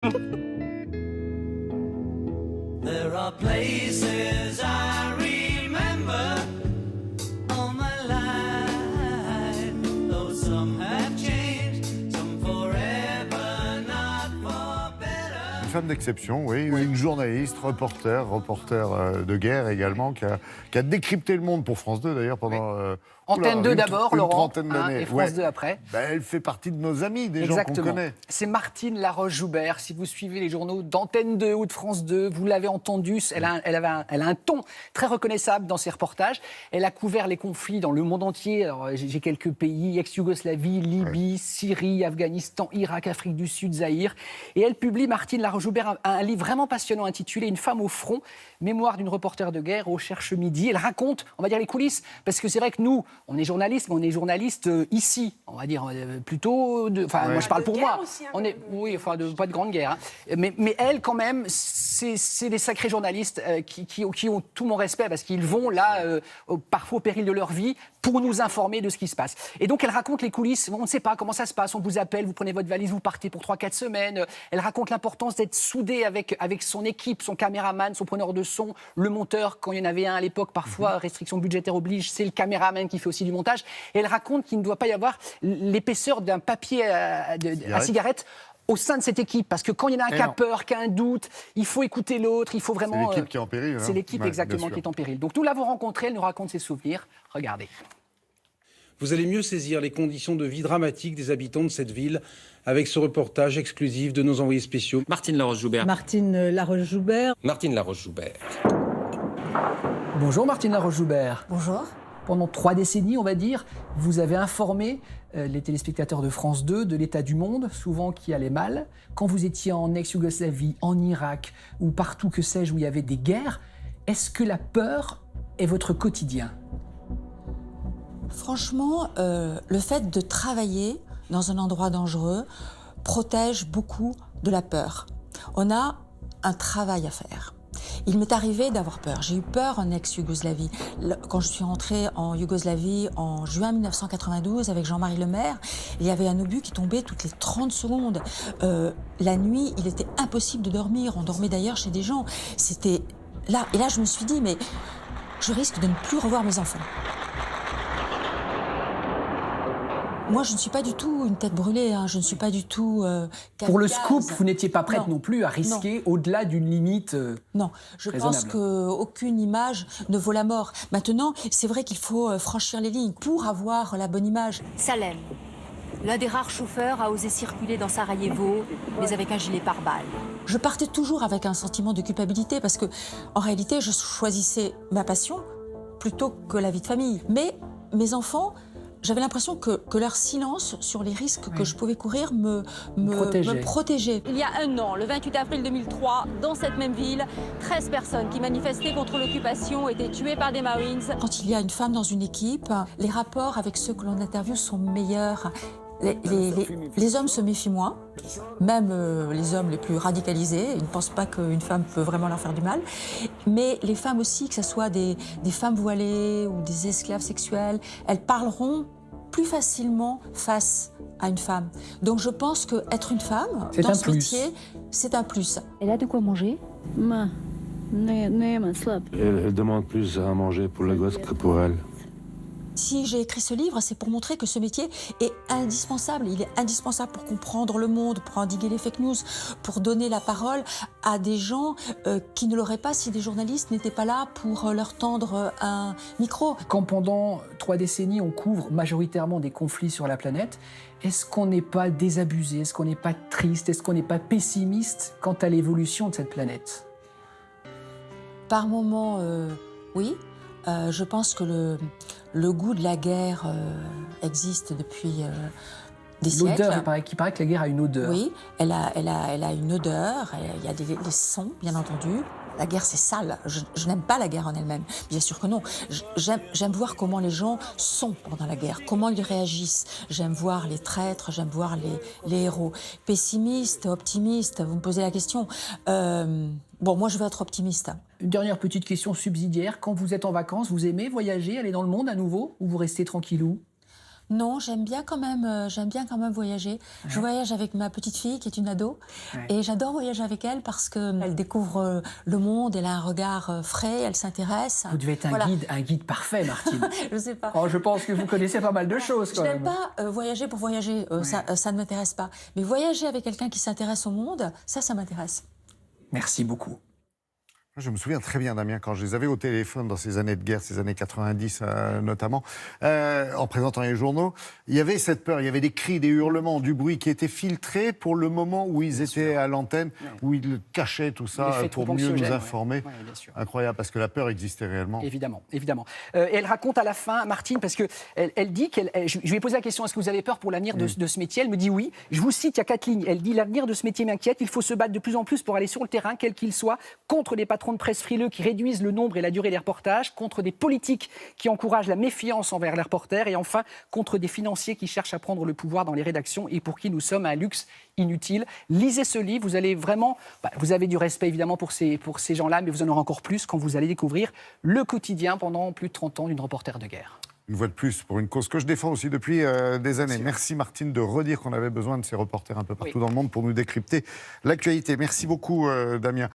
There are places I remember all my life, though some have changed, some forever, not for better. Une femme d'exception, oui, une journaliste, reporter de guerre également, qui a décrypté le monde pour France 2 d'ailleurs pendant... Antenne 2 d'abord, Laurent, trentaine d'années. et France 2 après. Elle fait partie de nos amis, des Exactement. gens qu'on connaît. C'est Martine Laroche-Joubert. Si vous suivez les journaux d'Antenne 2 ou de France 2, vous l'avez entendu, elle a un ton très reconnaissable dans ses reportages. Elle a couvert les conflits dans le monde entier. Alors, j'ai quelques pays, ex-Yougoslavie, Libye, Syrie, Afghanistan, Irak, Afrique du Sud, Zaïre. Et elle publie, Martine Laroche-Joubert, un livre vraiment passionnant intitulé « Une femme au front, mémoire d'une reporter de guerre au Cherche Midi ». Elle raconte, on va dire, les coulisses. Parce que c'est vrai que nous, on est journalistes, mais on est journalistes ici, on va dire plutôt... moi, je parle pour moi. Aussi, hein, On est, oui, pas de grande guerre. Hein. Mais elles, quand même, c'est des sacrés journalistes qui ont tout mon respect, parce qu'ils vont là, parfois au péril de leur vie, pour nous informer de ce qui se passe. Et donc, elle raconte les coulisses. On ne sait pas comment ça se passe. On vous appelle, vous prenez votre valise, vous partez pour 3-4 semaines. Elle raconte l'importance d'être soudée avec son équipe, son caméraman, son preneur de son, le monteur. Quand il y en avait un à l'époque, parfois, restriction budgétaire oblige, c'est le caméraman qui fait aussi du montage. Et elle raconte qu'il ne doit pas y avoir l'épaisseur d'un papier à cigarette au sein de cette équipe. Parce que quand il y en a un qui a peur, qui a un doute, il faut écouter l'autre, il faut vraiment... C'est l'équipe qui est en péril. C'est l'équipe exactement qui est en péril. Donc nous l'avons rencontrée, elle nous raconte ses souvenirs. Regardez. Vous allez mieux saisir les conditions de vie dramatiques des habitants de cette ville avec ce reportage exclusif de nos envoyés spéciaux. Martine Laroche-Joubert. Martine Laroche-Joubert. Martine Laroche-Joubert. Bonjour Martine Laroche-Joubert. Bonjour. Pendant 3 décennies, on va dire, vous avez informé les téléspectateurs de France 2 de l'état du monde, souvent qui allait mal. Quand vous étiez en ex-Yougoslavie, en Irak, ou partout, que sais-je, où il y avait des guerres, est-ce que la peur est votre quotidien ? Franchement, le fait de travailler dans un endroit dangereux protège beaucoup de la peur. On a un travail à faire. Il m'est arrivé d'avoir peur. J'ai eu peur en ex-Yougoslavie. Quand je suis rentrée en Yougoslavie en juin 1992 avec Jean-Marie Lemaire, il y avait un obus qui tombait toutes les 30 secondes. La nuit, il était impossible de dormir. On dormait d'ailleurs chez des gens. C'était là. Et là, je me suis dit, mais je risque de ne plus revoir mes enfants. Moi, je ne suis pas du tout une tête brûlée, hein. Je ne suis pas du tout... Pour le scoop, vous n'étiez pas prête non plus à risquer au-delà d'une limite Non, je pense qu'aucune image ne vaut la mort. Maintenant, c'est vrai qu'il faut franchir les lignes pour avoir la bonne image. Salem, l'un des rares chauffeurs a osé circuler dans Sarajevo, mais avec un gilet pare-balles. Je partais toujours avec un sentiment de culpabilité parce que, en réalité, je choisissais ma passion plutôt que la vie de famille. Mais mes enfants... J'avais l'impression que leur silence sur les risques que je pouvais courir me protégeait. Il y a un an, le 28 avril 2003, dans cette même ville, 13 personnes qui manifestaient contre l'occupation étaient tuées par des Marines. Quand il y a une femme dans une équipe, les rapports avec ceux que l'on interviewe sont meilleurs. Les hommes se méfient moins, même les hommes les plus radicalisés. Ils ne pensent pas qu'une femme peut vraiment leur faire du mal. Mais les femmes aussi, que ce soit des femmes voilées ou des esclaves sexuels, elles parleront plus facilement face à une femme. Donc je pense qu'être une femme dans ce métier, c'est un plus. Elle a de quoi manger ? Elle demande plus à manger pour le gosse que pour elle. Si j'ai écrit ce livre, c'est pour montrer que ce métier est indispensable. Il est indispensable pour comprendre le monde, pour endiguer les fake news, pour donner la parole à des gens qui ne l'auraient pas si des journalistes n'étaient pas là pour leur tendre un micro. Quand pendant 3 décennies, on couvre majoritairement des conflits sur la planète, est-ce qu'on n'est pas désabusé, est-ce qu'on n'est pas triste, est-ce qu'on n'est pas pessimiste quant à l'évolution de cette planète ? Par moments, oui. Je pense que le goût de la guerre existe depuis des siècles. L'odeur, il paraît que la guerre a une odeur. Oui, elle a une odeur, il y a des sons, bien entendu. La guerre, c'est sale. Je n'aime pas la guerre en elle-même. Bien sûr que non. J'aime voir comment les gens sont pendant la guerre, comment ils réagissent. J'aime voir les traîtres, j'aime voir les héros. Pessimiste, optimiste, vous me posez la question. Bon, moi, je veux être optimiste. Une dernière petite question subsidiaire. Quand vous êtes en vacances, vous aimez voyager, aller dans le monde à nouveau, ou vous restez tranquillou ? Non, j'aime bien quand même voyager. Je voyage avec ma petite fille qui est une ado et j'adore voyager avec elle parce qu'elle découvre le monde, elle a un regard frais, elle s'intéresse. Vous devez être un guide parfait, Martine. Je sais pas. Oh, je pense que vous connaissez pas mal de choses, Je quand n'aime même. pas voyager pour voyager, ça ne m'intéresse pas. Mais voyager avec quelqu'un qui s'intéresse au monde, ça m'intéresse. Merci beaucoup. Je me souviens très bien, Damien, quand je les avais au téléphone dans ces années de guerre, ces années 90 notamment, en présentant les journaux, il y avait cette peur, il y avait des cris, des hurlements, du bruit qui étaient filtrés pour le moment où ils étaient à l'antenne, où ils cachaient tout ça L'effet pour trop mieux nous anxiogène, informer. ouais, bien sûr. Incroyable, parce que la peur existait réellement. Évidemment, évidemment. Et elle raconte à la fin, Martine, parce que elle dit je lui ai posé la question, est-ce que vous avez peur pour l'avenir de ce métier? Elle me dit oui. Je vous cite, il y a 4 lignes. Elle dit, l'avenir de ce métier m'inquiète. Il faut se battre de plus en plus pour aller sur le terrain, quel qu'il soit, contre des patrons de presse frileux qui réduisent le nombre et la durée des reportages, contre des politiques qui encouragent la méfiance envers les reporters et enfin contre des financiers qui cherchent à prendre le pouvoir dans les rédactions et pour qui nous sommes un luxe inutile. Lisez ce livre, vous allez vraiment... vous avez du respect évidemment pour ces gens-là, mais vous en aurez encore plus quand vous allez découvrir le quotidien pendant plus de 30 ans d'une reporter de guerre. Une fois de plus, pour une cause que je défends aussi depuis des années. Merci Martine de redire qu'on avait besoin de ces reporters un peu partout dans le monde pour nous décrypter l'actualité. Merci beaucoup Damien.